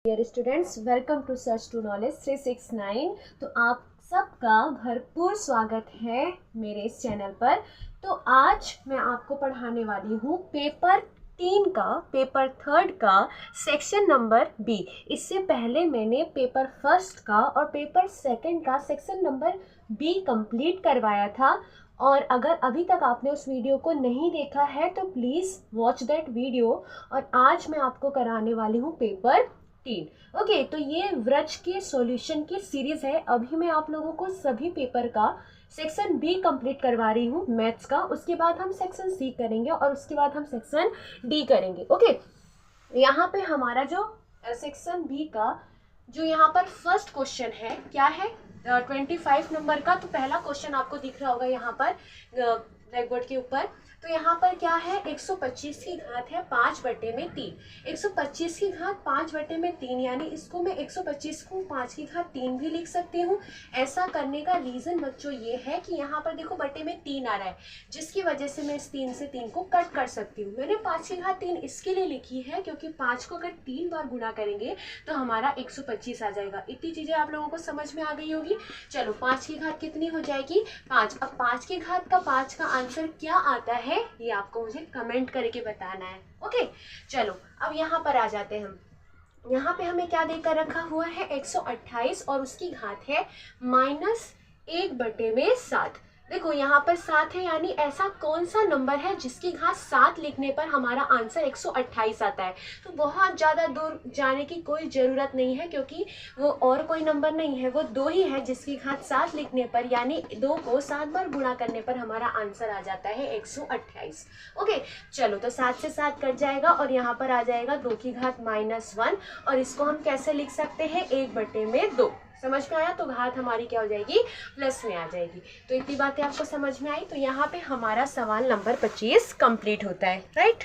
Dear students, welcome to search to knowledge 369। तो आप सबका भरपूर स्वागत है मेरे इस चैनल पर। तो आज मैं आपको पढ़ाने वाली हूँ पेपर 3 का, पेपर 3 का सेक्शन नंबर बी। इससे पहले मैंने पेपर 1 का और पेपर 2 का सेक्शन नंबर बी कंप्लीट करवाया था। और अगर अभी तक आपने उस वीडियो को नहीं देखा है तो प्लीज़ वॉच दैट वीडियो। और आज मैं आपको कराने वाली हूँ पेपर 3। ओके, तो ये व्रज के सॉल्यूशन की सीरीज है। अभी मैं आप लोगों को सभी पेपर का सेक्शन बी कंप्लीट करवा रही हूँ मैथ्स का। उसके बाद हम सेक्शन सी करेंगे और उसके बाद हम सेक्शन डी करेंगे। ओके, यहाँ पे हमारा जो सेक्शन बी का जो यहाँ पर फर्स्ट क्वेश्चन है क्या है 25 नंबर का। तो पहला क्वेश्चन आपको दिख रहा होगा यहाँ पर ब्लैक बोर्ड के ऊपर। तो यहाँ पर क्या है 125 की घात है 5/3। 125 की घात 5/3 यानी इसको मैं 125 को 5 की घात 3 भी लिख सकती हूँ। ऐसा करने का रीज़न बच्चों ये है कि यहाँ पर देखो बटे में 3 आ रहा है, जिसकी वजह से मैं इस 3 से 3 को कट कर सकती हूँ। मैंने 5 की घात 3 इसके लिए लिखी है क्योंकि 5 को अगर 3 बार गुणा करेंगे तो हमारा 125 आ जाएगा। इतनी चीज़ें आप लोगों को समझ में आ गई होगी। चलो 5 की घात कितनी हो जाएगी 5। अब 5 की घात का 5 का आंसर क्या आता है ये आपको मुझे कमेंट करके बताना है। ओके, चलो अब यहाँ पर आ जाते हैं हम। यहाँ पे हमें क्या देकर रखा हुआ है 128 और उसकी घात है -1/7। देखो यहाँ पर 7 है, यानी ऐसा कौन सा नंबर है जिसकी घात 7 लिखने पर हमारा आंसर 128 आता है। तो बहुत ज़्यादा दूर जाने की कोई ज़रूरत नहीं है क्योंकि वो और कोई नंबर नहीं है, वो 2 ही है जिसकी घात 7 लिखने पर यानी 2 को 7 बार गुणा करने पर हमारा आंसर आ जाता है 128। ओके, चलो तो 7 से 7 कट जाएगा और यहाँ पर आ जाएगा 2 की घात -1 और इसको हम कैसे लिख सकते हैं 1/2। समझ में आया? तो घात हमारी क्या हो जाएगी प्लस में आ जाएगी। तो इतनी बातें आपको समझ में आई। तो यहाँ पे हमारा सवाल नंबर 25 कंप्लीट होता है, राइट।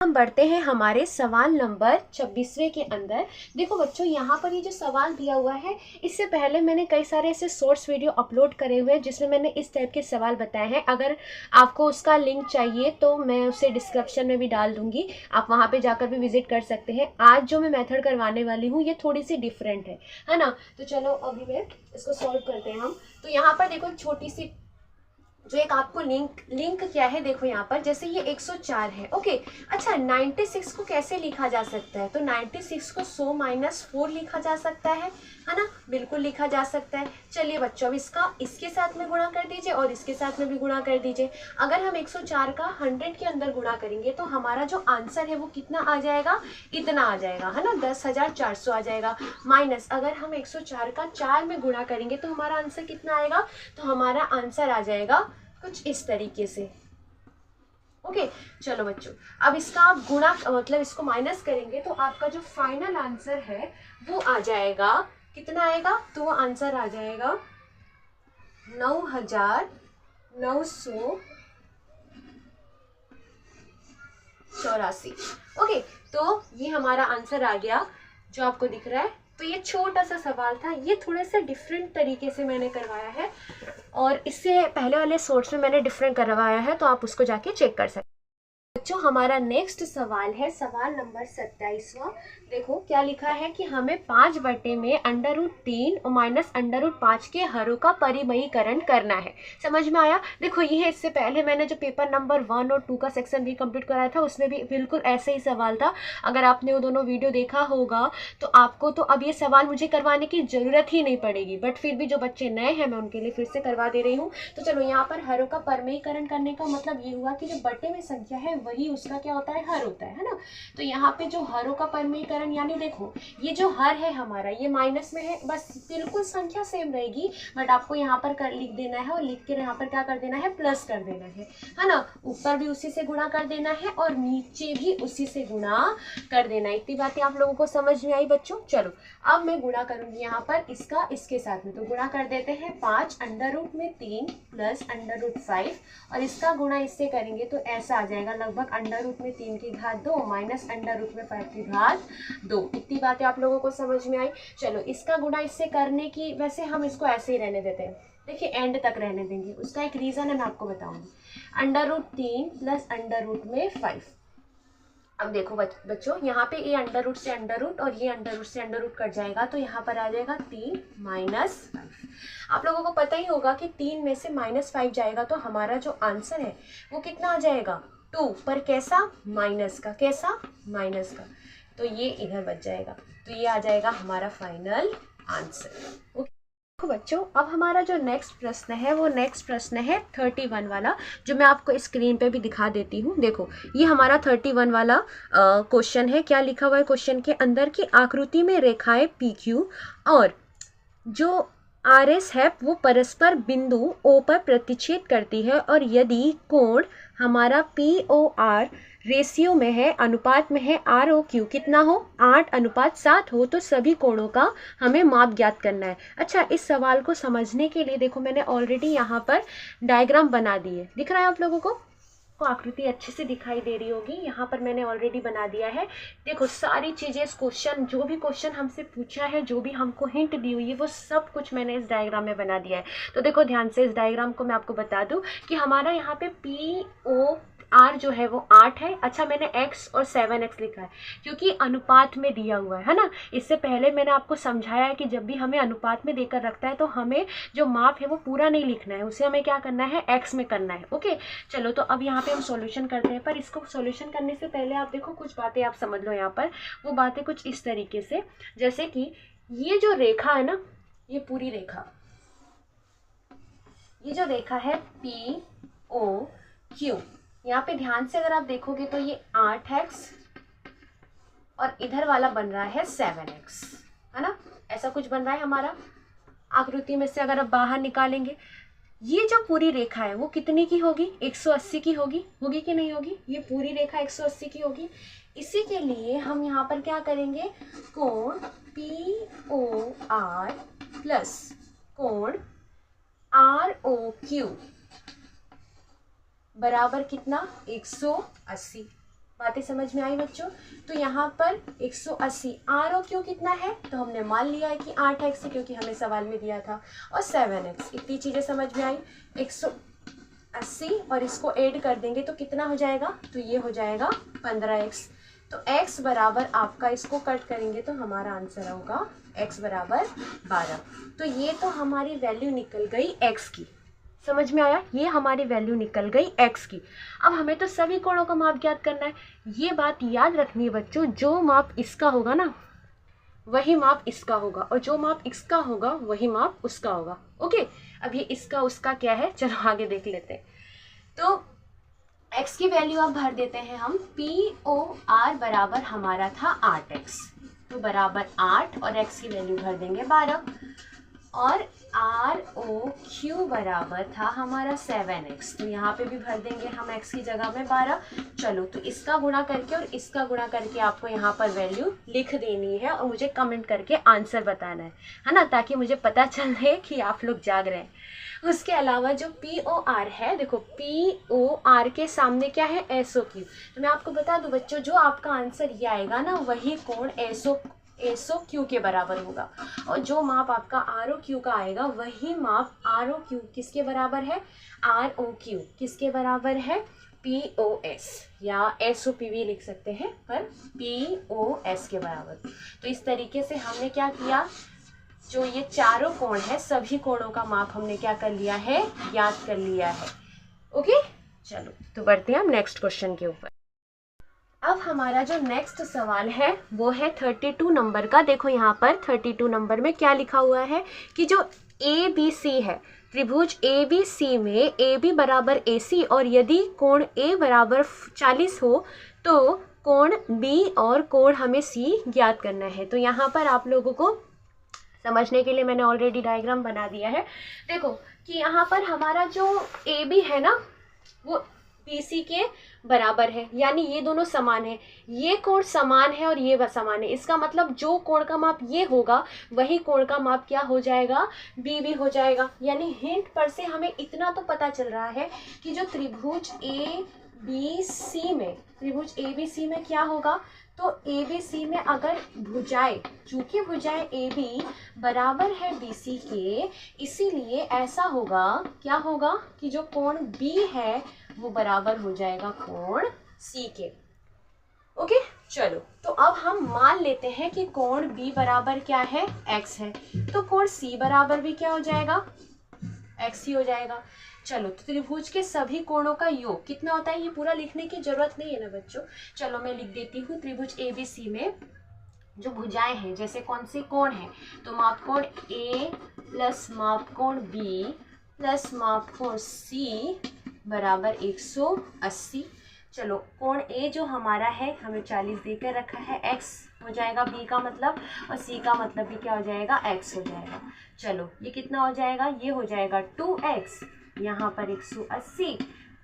हम बढ़ते हैं हमारे सवाल नंबर 26वें के अंदर। देखो बच्चों, यहाँ पर ये जो सवाल दिया हुआ है इससे पहले मैंने कई सारे ऐसे शॉर्ट्स वीडियो अपलोड करे हुए हैं जिसमें मैंने इस टाइप के सवाल बताए हैं। अगर आपको उसका लिंक चाहिए तो मैं उसे डिस्क्रिप्शन में भी डाल दूंगी, आप वहाँ पे जाकर भी विजिट कर सकते हैं। आज जो मैं मेथड करवाने वाली हूँ ये थोड़ी सी डिफरेंट है ना। तो चलो अभी मैं इसको सॉल्व करते हैं हम। तो यहाँ पर देखो एक छोटी सी जो एक आपको लिंक क्या है, देखो यहाँ पर जैसे ये 104 है। ओके, अच्छा 96 को कैसे लिखा जा सकता है? तो 96 को 100 - 4 लिखा जा सकता है ना। बिल्कुल लिखा जा सकता है। चलिए बच्चों, अब इसका इसके साथ में गुणा कर दीजिए और इसके साथ में भी गुणा कर दीजिए। अगर हम 104 का 100 के अंदर गुणा करेंगे तो हमारा जो आंसर है वो कितना आ जाएगा, इतना आ जाएगा, है ना, 10,400 आ जाएगा। माइनस अगर हम 104 का 4 में गुणा करेंगे तो हमारा आंसर कितना आएगा, तो हमारा आंसर आ जाएगा कुछ इस तरीके से। ओके, चलो बच्चों, अब इसका आप गुणा मतलब इसको माइनस करेंगे तो आपका जो फाइनल आंसर है वो आ जाएगा, कितना आएगा, तो वो आंसर आ जाएगा 9,984। ओके, तो ये हमारा आंसर आ गया जो आपको दिख रहा है। तो ये छोटा सा सवाल था, ये थोड़ा सा डिफरेंट तरीके से मैंने करवाया है और इससे पहले वाले सोर्स में मैंने डिफरेंट करवाया है, तो आप उसको जाके चेक कर सकते हैं। बच्चों, हमारा नेक्स्ट सवाल है सवाल नंबर 27वां। देखो क्या लिखा है कि हमें 5/में √3 और -√5 के हरों का परिमयीकरण करना है। समझ में आया? देखो ये है, इससे पहले मैंने जो पेपर नंबर 1 और 2 का सेक्शन भी कंप्लीट कराया था उसमें भी बिल्कुल ऐसे ही सवाल था। अगर आपने वो दोनों वीडियो देखा होगा तो आपको तो अब ये सवाल मुझे करवाने की ज़रूरत ही नहीं पड़ेगी, बट फिर भी जो बच्चे नए हैं मैं उनके लिए फिर से करवा दे रही हूँ। तो चलो, यहाँ पर हरों का परिमयीकरण करने का मतलब ये हुआ कि जो बटे में संख्या है वही उसका क्या होता है, हर होता है ना। तो यहाँ पे जो हरों का परिमयीकरण, यानी देखो ये जो हर है हमारा ये माइनस में है, बस बिल्कुल संख्या सेम रहेगी, बट आपको यहाँ पर लिख देना है और लिख के यहाँ पर क्या कर देना है, प्लस कर देना है ना। ऊपर भी उसी से गुणा कर देना है और नीचे भी उसी से गुणा कर देना है। इतनी बातें आप लोगों को समझ में आई बच्चों? चलो अब मैं गुणा करूंगी यहाँ पर इसका इसके साथ में। तो गुणा कर देते हैं 5 √3 प्लस √5 और इसका गुणा इससे करेंगे तो ऐसा आ जाएगा लगभग √3 की घात 2 माइनस √5 की घात 2। इतनी बातें आप लोगों को समझ में आई? चलो इसका गुणा इससे करने की, वैसे हम इसको ऐसे ही रहने देते हैं, देखिए एंड तक रहने देंगे। उसका एक रीज़न है, मैं आपको बताऊंगी। √3 प्लस √5 अब देखो बच्चों, यहाँ पे ये अंडर रूट से अंडर रूट और ये अंडर रूट से अंडर रूट कट जाएगा, तो यहाँ पर आ जाएगा 3 -5। आप लोगों को पता ही होगा कि 3 में से -5 जाएगा तो हमारा जो आंसर है वो कितना आ जाएगा, 2, पर कैसा, माइनस का, कैसा, माइनस का, तो ये इधर बच जाएगा, तो ये आ जाएगा हमारा फाइनल आंसर। देखो बच्चों, अब हमारा जो नेक्स्ट प्रश्न है वो नेक्स्ट प्रश्न है 31 वाला, जो मैं आपको स्क्रीन पे भी दिखा देती हूँ। देखो ये हमारा 31 वाला क्वेश्चन है। क्या लिखा हुआ है क्वेश्चन के अंदर की आकृति में रेखाएं PQ और जो RS है वो परस्पर बिंदु O पर प्रतिच्छेद करती है, और यदि कोण हमारा POR रेशियो में है, अनुपात में है, ROQ कितना हो, 8:7 हो, तो सभी कोणों का हमें माप ज्ञात करना है। अच्छा, इस सवाल को समझने के लिए देखो मैंने ऑलरेडी यहाँ पर डायग्राम बना दी है, दिख रहा है आप लोगों को आकृति अच्छे से दिखाई दे रही होगी। यहाँ पर मैंने ऑलरेडी बना दिया है। देखो सारी चीज़ें, इस क्वेश्चन, जो भी क्वेश्चन हमसे पूछा है, जो भी हमको हिंट दी हुई है, वो सब कुछ मैंने इस डायग्राम में बना दिया है। तो देखो ध्यान से, इस डायग्राम को मैं आपको बता दूं कि हमारा यहाँ पे POR जो है वो 8 है। अच्छा, मैंने x और 7x लिखा है क्योंकि अनुपात में दिया हुआ है ना। इससे पहले मैंने आपको समझाया है कि जब भी हमें अनुपात में देकर रखता है तो हमें जो माप है वो पूरा नहीं लिखना है, उसे हमें क्या करना है, x में करना है। ओके, चलो तो अब यहाँ पे हम सॉल्यूशन करते हैं। पर इसको सॉल्यूशन करने से पहले आप देखो कुछ बातें आप समझ लो। यहाँ पर वो बातें कुछ इस तरीके से, जैसे कि ये जो रेखा है ना, ये पूरी रेखा, ये जो रेखा है POQ, यहाँ पे ध्यान से अगर आप देखोगे तो ये 8x और इधर वाला बन रहा है 7x, है ना, ऐसा कुछ बन रहा है हमारा आकृति में से। अगर आप बाहर निकालेंगे, ये जो पूरी रेखा है वो कितनी की होगी, 180 की होगी, होगी कि नहीं होगी, ये पूरी रेखा 180 की होगी। इसी के लिए हम यहाँ पर क्या करेंगे, कोण POR प्लस कोण ROQ बराबर कितना, 180। बातें समझ में आई बच्चों? तो यहाँ पर 180, ROQ कितना है, तो हमने मान लिया है कि 8x है क्योंकि हमें सवाल में दिया था, और 7x, इतनी चीज़ें समझ में आई। 180 और इसको ऐड कर देंगे तो कितना हो जाएगा, तो ये हो जाएगा 15x। तो x बराबर आपका, इसको कट करेंगे तो हमारा आंसर होगा x बराबर 12। तो ये तो हमारी वैल्यू निकल गई x की, समझ में आया, ये हमारी वैल्यू निकल गई x की। अब हमें तो सभी कोणों का माप ज्ञात करना है। ये बात याद रखनी है बच्चों, जो माप इसका होगा ना वही माप इसका होगा, और जो माप इसका होगा वही माप उसका होगा। ओके, अब ये इसका उसका क्या है, चलो आगे देख लेते हैं। तो x की वैल्यू अब भर देते हैं हम। POR बराबर हमारा था 8x, तो बराबर 8, और x की वैल्यू भर देंगे 12, और ROQ बराबर था हमारा 7x, तो यहाँ पे भी भर देंगे हम x की जगह में 12। चलो, तो इसका गुणा करके और इसका गुणा करके आपको यहाँ पर वैल्यू लिख देनी है और मुझे कमेंट करके आंसर बताना है ना, ताकि मुझे पता चले कि आप लोग जाग रहे हैं। उसके अलावा जो POR है, देखो POR के सामने क्या है, SOQ। तो मैं आपको बता दूं बच्चों, जो आपका आंसर ये आएगा ना, वही कोण SOQ के बराबर होगा, और जो माप आपका ROQ का आएगा वही माप ROQ किसके बराबर है, ROQ किसके बराबर है, POS या SOP भी लिख सकते हैं, पर POS के बराबर। तो इस तरीके से हमने क्या किया, जो ये चारों कोण है सभी कोणों का माप हमने क्या कर लिया है, याद कर लिया है। ओके, चलो तो बढ़ते हैं हम नेक्स्ट क्वेश्चन के ऊपर। अब हमारा जो नेक्स्ट सवाल है वो है 32 नंबर का। देखो यहाँ पर 32 नंबर में क्या लिखा हुआ है कि जो ABC है, त्रिभुज ABC में AB बराबर AC, और यदि कोण A बराबर 40 हो तो कोण B और कोण हमें C ज्ञात करना है। तो यहाँ पर आप लोगों को समझने के लिए मैंने ऑलरेडी डायग्राम बना दिया है। देखो कि यहाँ पर हमारा जो AB है ना वो BC के बराबर है, यानी ये दोनों समान है, ये कोण समान है और ये समान है। इसका मतलब जो कोण का माप ये होगा वही कोण का माप क्या हो जाएगा, B भी हो जाएगा। यानी हिंट पर से हमें इतना तो पता चल रहा है कि जो त्रिभुज त्रिभुज ABC में क्या होगा, तो ABC में अगर भुजाएं, चूंकि भुजाएं AB बराबर है BC के, इसीलिए ऐसा होगा, क्या होगा कि जो कोण B है वो बराबर हो जाएगा कोण C के। ओके चलो, तो अब हम मान लेते हैं कि कोण B बराबर क्या है, x है, तो कोण C बराबर भी क्या हो जाएगा, x ही हो जाएगा। चलो, तो त्रिभुज के सभी कोणों का योग कितना होता है, ये पूरा लिखने की जरूरत नहीं है ना बच्चों। चलो मैं लिख देती हूँ, त्रिभुज ABC में जो भुजाएं हैं, जैसे कौन से कोण है, तो मापकोण A प्लस मापकोण B प्लस मापकोण C बराबर 180। चलो, कोण A जो हमारा है हमें 40 देकर रखा है, x हो जाएगा B का मतलब, और C का मतलब भी क्या हो जाएगा, x हो जाएगा। चलो, ये कितना हो जाएगा, ये हो जाएगा 2x, यहाँ पर 180,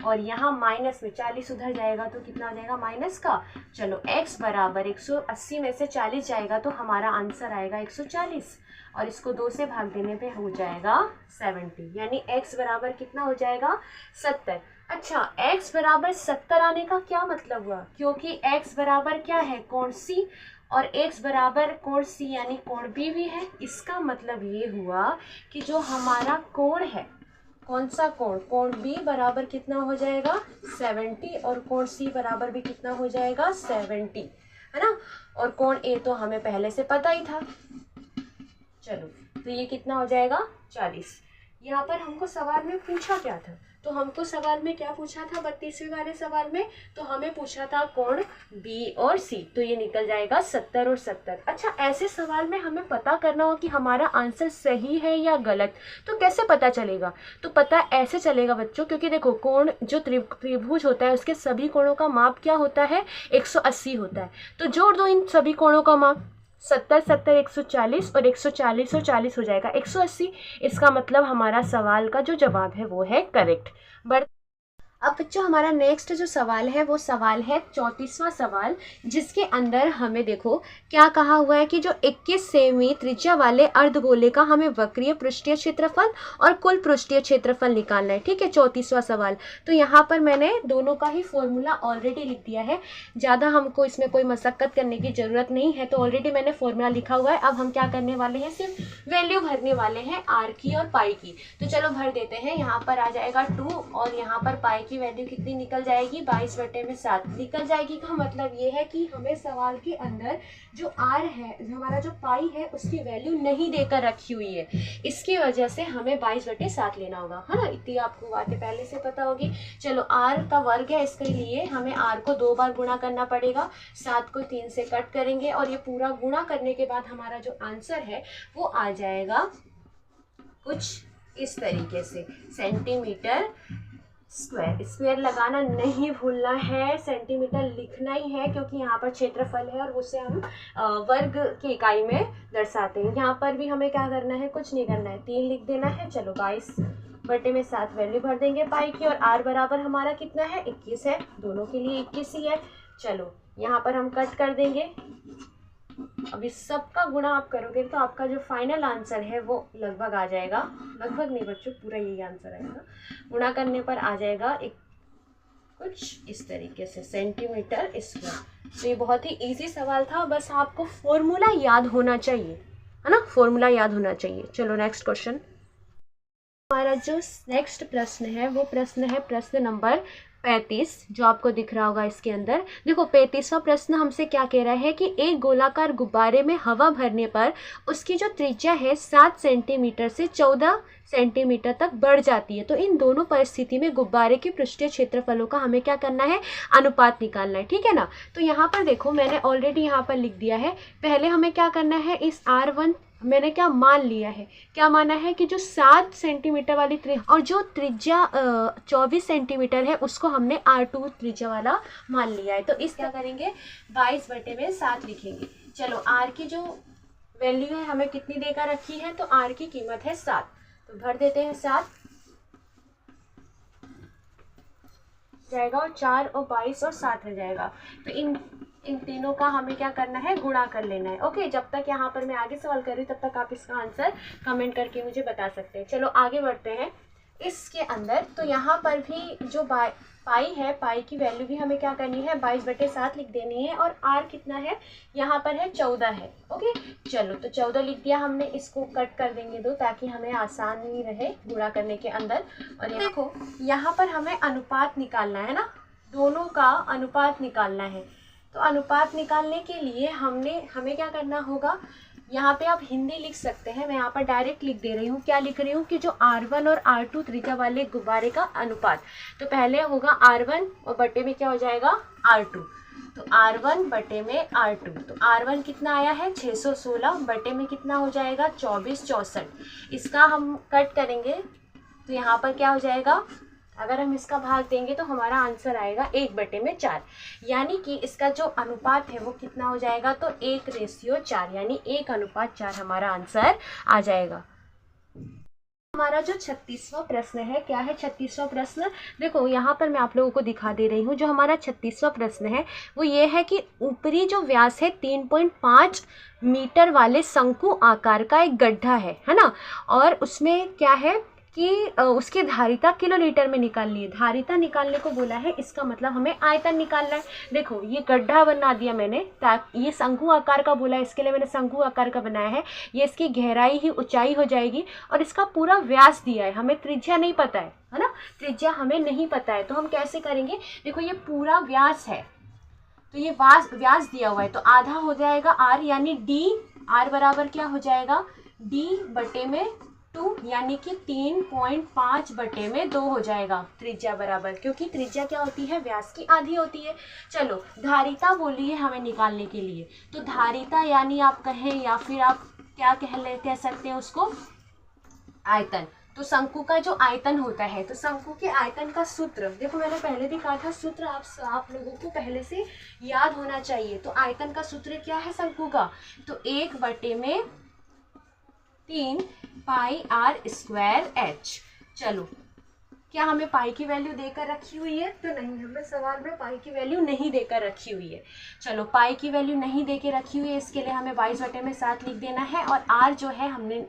और यहाँ माइनस में 40 उधर जाएगा तो कितना हो जाएगा, माइनस का। चलो, x बराबर 180 में से 40 जाएगा तो हमारा आंसर आएगा 140, और इसको 2 से भाग देने पे हो जाएगा 70, यानी x बराबर कितना हो जाएगा, 70। अच्छा, x बराबर 70 आने का क्या मतलब हुआ, क्योंकि x बराबर क्या है, कोण C, और x बराबर कोण C यानी कोण B भी है। इसका मतलब ये हुआ कि जो हमारा कोण है, कौन सा कोण, कोण B बराबर कितना हो जाएगा, 70, और कोण C बराबर भी कितना हो जाएगा, 70, है ना। और कोण A तो हमें पहले से पता ही था। चलो, तो ये कितना हो जाएगा, 40। यहाँ पर हमको सवाल में पूछा क्या था, तो हमको सवाल में क्या पूछा था, 32वें वाले सवाल में, तो हमें पूछा था कोण B और C, तो ये निकल जाएगा 70 और 70। अच्छा, ऐसे सवाल में हमें पता करना हो कि हमारा आंसर सही है या गलत, तो कैसे पता चलेगा, तो पता ऐसे चलेगा बच्चों, क्योंकि देखो कोण जो त्रिभुज होता है उसके सभी कोणों का माप क्या होता है, 180 होता है। तो जोड़ दो इन सभी कोणों का माप, 70 70 140, और 140 और 40 हो जाएगा 180। इसका मतलब हमारा सवाल का जो जवाब है वो है करेक्ट। बट अब बच्चों, हमारा नेक्स्ट जो सवाल है वो सवाल है 34वां सवाल, जिसके अंदर हमें देखो क्या कहा हुआ है कि जो 21 सेमी त्रिज्या वाले अर्धगोले का हमें वक्रीय पृष्ठीय क्षेत्रफल और कुल पृष्ठीय क्षेत्रफल निकालना है। ठीक है, 34वां सवाल। तो यहाँ पर मैंने दोनों का ही फॉर्मूला ऑलरेडी लिख दिया है, ज़्यादा हमको इसमें कोई मशक्कत करने की ज़रूरत नहीं है, तो ऑलरेडी मैंने फॉर्मूला लिखा हुआ है। अब हम क्या करने वाले हैं, सिर्फ वैल्यू भरने वाले हैं आर की और पाई की। तो चलो भर देते हैं। यहाँ पर आ जाएगा 2, और यहाँ पर पाई की वैल्यू कितनी निकल जाएगी, 22/7 निकल जाएगी। का मतलब ये है कि हमें सवाल के अंदर जो आर है, हमारा जो पाई है, उसकी वैल्यू नहीं देकर रखी हुई है, इसकी वजह से हमें 22/7 लेना होगा, है ना। इतनी आपको बातें पहले से पता होगी। चलो, आर का वर्ग है, इसके लिए हमें आर को 2 बार गुणा करना पड़ेगा, 7 को 3 से कट करेंगे, और ये पूरा गुणा करने के बाद हमारा जो आंसर है वो आ जाएगा कुछ इस तरीके से, सेंटीमीटर स्क्वायर। स्क्वायर लगाना नहीं भूलना है, सेंटीमीटर लिखना ही है, क्योंकि यहाँ पर क्षेत्रफल है और उसे हम वर्ग की इकाई में दर्शाते हैं। यहाँ पर भी हमें क्या करना है, कुछ नहीं करना है, 3 लिख देना है। चलो, 22/7 वैल्यू भर देंगे पाई की, और आर बराबर हमारा कितना है, 21 है, दोनों के लिए 21 ही है। चलो, यहाँ पर हम कट कर देंगे। अब इस सब का गुणा आप करोगे तो आपका जो फाइनल आंसर है वो लगभग आ जाएगा, लगभग नहीं बच्चों, पूरा यही आंसर आएगा। गुणा करने पर आ जाएगा एक कुछ इस तरीके से, सेंटीमीटर स्क्वायर। तो ये बहुत ही इजी सवाल था, बस आपको फॉर्मूला याद होना चाहिए, है ना, फॉर्मूला याद होना चाहिए। चलो नेक्स्ट क्वेश्चन। हमारा जो नेक्स्ट प्रश्न है वो प्रश्न है प्रश्न नंबर 35, जो आपको दिख रहा होगा इसके अंदर। देखो, 35वां प्रश्न हमसे क्या कह रहा है कि एक गोलाकार गुब्बारे में हवा भरने पर उसकी जो त्रिज्या है 7 सेंटीमीटर से 14 सेंटीमीटर तक बढ़ जाती है। तो इन दोनों परिस्थिति में गुब्बारे के पृष्ठीय क्षेत्रफलों का हमें क्या करना है, अनुपात निकालना है। ठीक है ना। तो यहाँ पर देखो, मैंने ऑलरेडी यहाँ पर लिख दिया है। पहले हमें क्या करना है, इस R1 मैंने क्या मान लिया है, क्या माना है कि जो 7 सेंटीमीटर वाली और जो त्रिज्या 24 सेंटीमीटर है उसको हमने R2 त्रिज्या वाला मान लिया है। तो इस क्या करेंगे, 22/7 लिखेंगे। चलो, R की जो वैल्यू है हमें कितनी देकर रखी है, तो R की कीमत है 7, तो भर देते हैं 7 जाएगा, और 4 और 22 और 7 हो जाएगा। तो इन तीनों का हमें क्या करना है, गुणा कर लेना है। ओके, जब तक यहाँ पर मैं आगे सवाल कर रही हूँ तब तक आप इसका आंसर कमेंट करके मुझे बता सकते हैं। चलो आगे बढ़ते हैं इसके अंदर। तो यहाँ पर भी जो पाई है, पाई की वैल्यू भी हमें क्या करनी है, 22/7 लिख देनी है, और आर कितना है, यहाँ पर है 14 है। ओके, चलो, तो 14 लिख दिया हमने, इसको कट कर देंगे 2 ताकि हमें आसानी रहे गुणा करने के अंदर। और देखो, यहाँ पर हमें अनुपात निकालना है ना, दोनों का अनुपात निकालना है। तो अनुपात निकालने के लिए हमें क्या करना होगा, यहाँ पे आप हिंदी लिख सकते हैं, मैं यहाँ पर डायरेक्ट लिख दे रही हूँ। क्या लिख रही हूँ कि जो R1 और R2 त्रिज्या वाले गुब्बारे का अनुपात, तो पहले होगा R1 और बटे में क्या हो जाएगा R2, तो R1 बटे में R2, तो R1 कितना आया है 616 बटे में कितना हो जाएगा 2464। इसका हम कट करेंगे तो यहाँ पर क्या हो जाएगा, अगर हम इसका भाग देंगे तो हमारा आंसर आएगा 1/4, यानी कि इसका जो अनुपात है वो कितना हो जाएगा, तो 1:4, यानी 1:4 हमारा आंसर आ जाएगा। हमारा जो 36वां प्रश्न है, क्या है 36वां प्रश्न, देखो यहाँ पर मैं आप लोगों को दिखा दे रही हूँ। जो हमारा 36वां प्रश्न है वो ये है कि ऊपरी जो व्यास है 3.5 मीटर वाले शंकु आकार का एक गड्ढा है ना, और उसमें क्या है कि उसकी धारिता किलोलीटर में निकालनी है। धारिता निकालने को बोला है, इसका मतलब हमें आयतन निकालना है। देखो ये गड्ढा बना दिया मैंने, ताकि ये शंकु आकार का बोला है, इसके लिए मैंने शंकु आकार का बनाया है। ये इसकी गहराई ही ऊंचाई हो जाएगी, और इसका पूरा व्यास दिया है, हमें त्रिज्या नहीं पता है ना, त्रिज्या हमें नहीं पता है। तो हम कैसे करेंगे, देखो ये पूरा व्यास है, तो ये व्यास दिया हुआ है, तो आधा हो जाएगा r, यानी d, r बराबर क्या हो जाएगा d बटे में 2, यानी कि 3.5 बटे में 2 हो जाएगा त्रिज्या बराबर, क्योंकि त्रिज्या क्या होती है, व्यास की आधी होती है। चलो धारिता बोली है हमें निकालने के लिए, तो धारिता यानी आप कहें या फिर आप क्या कह सकते हैं उसको, आयतन। तो शंकु का जो आयतन होता है, तो शंकु के आयतन का सूत्र, देखो मैंने पहले भी कहा था सूत्र आप लोगों को पहले से याद होना चाहिए। तो आयतन का सूत्र क्या है शंकु का, तो 1/3 पाई r² h। चलो क्या हमें पाई की वैल्यू देकर रखी हुई है, तो नहीं, हमें सवाल में पाई की वैल्यू नहीं देकर रखी हुई है। चलो पाई की वैल्यू नहीं देके रखी हुई है, इसके लिए हमें 22/7 लिख देना है, और r जो है हमने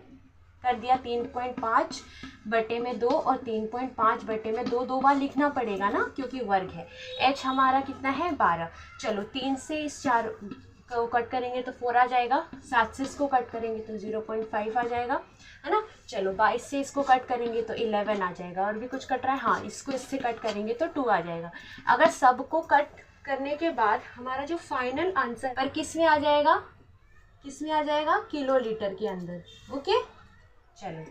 कर दिया 3.5/2, और 3.5/2 दो बार लिखना पड़ेगा ना, क्योंकि वर्ग है। h हमारा कितना है 12। चलो 3 से इस 4 को कट करेंगे तो 4 आ जाएगा, 7 से इसको कट करेंगे तो 0.5 आ जाएगा, है ना। चलो 22 से इसको कट करेंगे तो 11 आ जाएगा, और भी कुछ कट रहा है, हाँ इसको इससे कट करेंगे तो 2 आ जाएगा। अगर सबको कट करने के बाद हमारा जो फाइनल आंसर पर किस में आ जाएगा, किलोलीटर के अंदर। ओके चलो,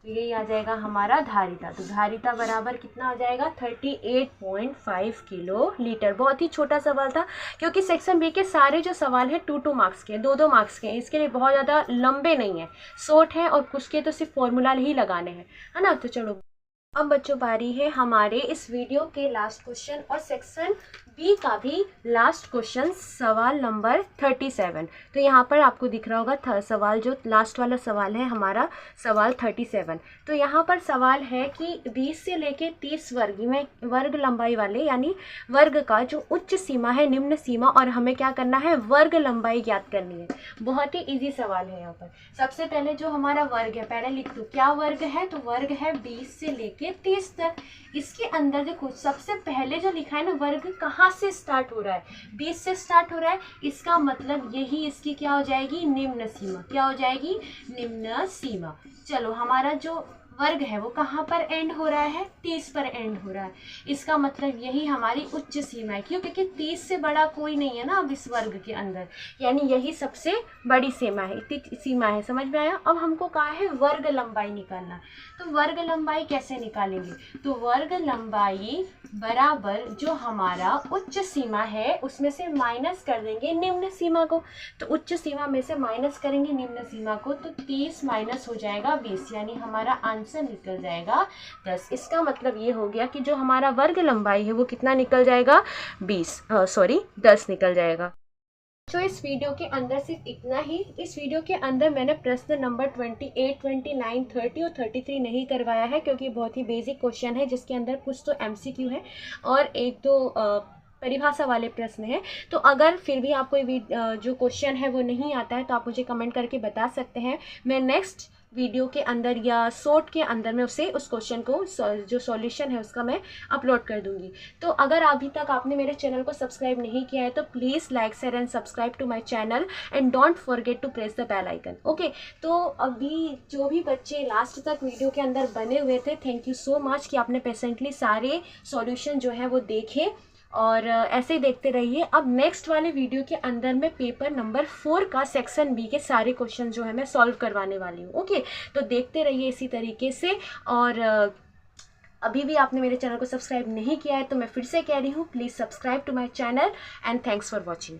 तो यही आ जाएगा हमारा धारिता। तो धारिता बराबर कितना हो जाएगा 38.5 किलोलीटर। बहुत ही छोटा सवाल था, क्योंकि सेक्शन बी के सारे जो सवाल हैं 2 मार्क्स के, 2 मार्क्स के, इसके लिए बहुत ज़्यादा लंबे नहीं है, शॉर्ट है, और कुछ के तो सिर्फ फॉर्मूला ही लगाने हैं, है ना। तो चलो अब बच्चों बारी है हमारे इस वीडियो के लास्ट क्वेश्चन, और सेक्शन बी का भी लास्ट क्वेश्चन, सवाल नंबर 37। तो यहाँ पर आपको दिख रहा होगा सवाल, जो लास्ट वाला सवाल है हमारा सवाल 37। तो यहाँ पर सवाल है कि 20 से लेके 30 वर्ग लंबाई वाले, यानी वर्ग का जो उच्च सीमा है, निम्न सीमा, और हमें क्या करना है, वर्ग लंबाई ज्ञात करनी है। बहुत ही इजी सवाल है। यहाँ पर सबसे पहले जो हमारा वर्ग है, पहले लिख दो क्या वर्ग है, तो वर्ग है 20 से लेके 30 तक। इसके अंदर देखो सबसे पहले जो लिखा है ना, वर्ग कहाँ से स्टार्ट हो रहा है, 20 से स्टार्ट हो रहा है, इसका मतलब यही इसकी क्या हो जाएगी, निम्न सीमा। क्या हो जाएगी, निम्न सीमा। चलो हमारा जो वर्ग है वो कहाँ पर एंड हो रहा है, 30 पर एंड हो रहा है, इसका मतलब यही हमारी उच्च सीमा है। क्यों, क्योंकि 30 से बड़ा कोई नहीं है ना अब इस वर्ग के अंदर, यानी यही सबसे बड़ी सीमा है। समझ में आया। अब हमको कहा है वर्ग लंबाई निकालना, तो वर्ग लंबाई कैसे निकालेंगे, तो वर्ग लंबाई बराबर जो हमारा उच्च सीमा है उसमें से माइनस कर देंगे निम्न सीमा को। तो उच्च सीमा में से माइनस करेंगे निम्न सीमा को, तो 30 माइनस हो जाएगा 20, यानी हमारा आंसर निकल जाएगा 10। इसका मतलब ये हो गया कि जो हमारा वर्ग लंबाई है वो कितना निकल जाएगा, 10 निकल जाएगा। तो इस वीडियो के अंदर सिर्फ इतना ही। इस वीडियो के अंदर मैंने प्रश्न नंबर 28, 29, 30 और 33 नहीं करवाया है, क्योंकि बहुत ही बेसिक क्वेश्चन है, जिसके अंदर कुछ तो MCQ है और 1-2 परिभाषा वाले प्रश्न हैं। तो अगर फिर भी आपको जो क्वेश्चन है वो नहीं आता है तो आप मुझे कमेंट करके बता सकते हैं। मैं नेक्स्ट वीडियो के अंदर या शॉर्ट के अंदर में उस क्वेश्चन को जो सॉल्यूशन है उसका मैं अपलोड कर दूंगी। तो अगर अभी तक आपने मेरे चैनल को सब्सक्राइब नहीं किया है तो please like share and subscribe to my channel and don't forget to press the bell icon. Okay, तो अभी जो भी बच्चे लास्ट तक वीडियो के अंदर बने हुए थे, थैंक यू सो मच कि आपने पेशेंटली सारे सॉल्यूशन जो है वो देखे और ऐसे ही देखते रहिए। अब नेक्स्ट वाले वीडियो के अंदर मैं पेपर नंबर 4 का सेक्शन बी के सारे क्वेश्चन जो है मैं सॉल्व करवाने वाली हूँ। ओके, तो देखते रहिए इसी तरीके से। और अभी भी आपने मेरे चैनल को सब्सक्राइब नहीं किया है तो मैं फिर से कह रही हूँ, please subscribe to my channel and thanks for watching.